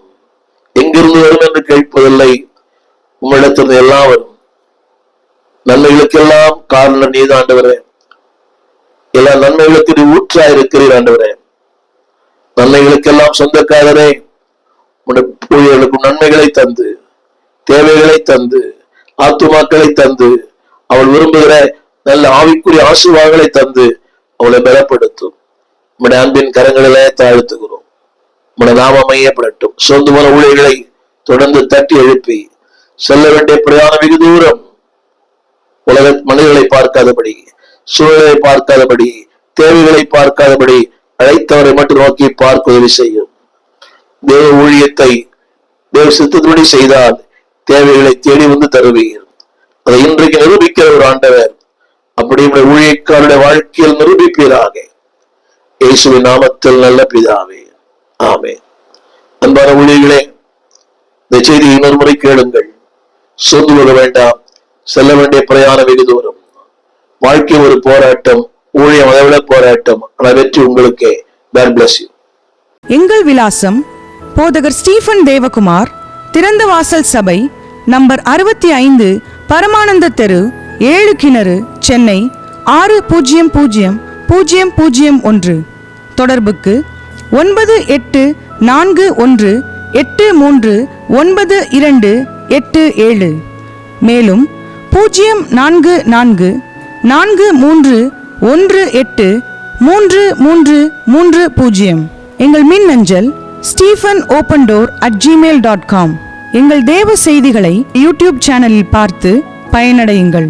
எங்கிருந்து வரும் என்று கேட்பதில்லை, உங்களிடத்திலிருந்து எல்லாம் வரும். நன்மைகளுக்கெல்லாம் காரணம் நீதான் ஆண்டவரே. எல்லா நன்மைகளுக்கு ஊற்றா இருக்கிறீர் ஆண்டவரே. நன்மைகளுக்கெல்லாம் சொந்தக்காரரே, ஊழியர்களுக்கும் நன்மைகளை தந்து தேவைகளை தந்து, ஆத்துமாக்களை தந்து, அவள் விரும்புகிற நல்ல ஆவிக்குரிய ஆசீர்வாதங்களை தந்து அவளை பலப்படுத்தும். நம்முடைய அன்பின் கரங்களிலே தாழ்த்துகிறோம். நம்முடைய நாமம் மையப்படட்டும். சொந்த மன ஊழியர்களை தொடர்ந்து தட்டி எழுப்பி செல்ல வேண்டிய பிரயாணம் வெகு தூரம். உலக மனிதர்களை பார்க்காதபடி, சூழலை பார்க்காதபடி, தேவைகளை பார்க்காதபடி அழைத்தவரை மட்டும் நோக்கி பார்க்க உதவி செய்யும். தேவ ஊழியத்தை தேவ சித்தப்படி செய்தால் தேவைகளை தேடி வந்து தருவீர். அதை இன்றைக்கு நிரூபிக்கிற ஒரு ஆண்டவர். அப்படி ஊழியக்காரருடைய வாழ்க்கையில் நிரூபிப்பீராக. இயேசுவின் நாமத்தில் நல்ல பிதாவே, ஆமென். அன்பான ஊழியர்களே, இந்த செய்தியை இன்னொரு முறை கேளுங்கள். சோர்ந்து கொள்ள வேண்டாம். செல்ல வேண்டிய பிரயாணம் வெகு தூரம். வாழ்க்கை ஒரு போராட்டம், ஊழியம் அதை விட போராட்டம். ஆனால் வெற்றி உங்களுக்கே. God bless you. எங்கள் விலாசம் போதகர் ஸ்டீபன் தேவகுமார், திறந்த வாசல் சபை, நம்பர் 65, பரமானந்த தெரு, 7 கிணறு, சென்னை 600001. தொடர்புக்கு 9841839287. மேலும் 0444318330. எங்கள் மின்னஞ்சல் stephen.opendoor@gmail.com. எங்கள் தேவ செய்திகளை யூடியூப் சேனலில் பார்த்து பயனடையுங்கள்.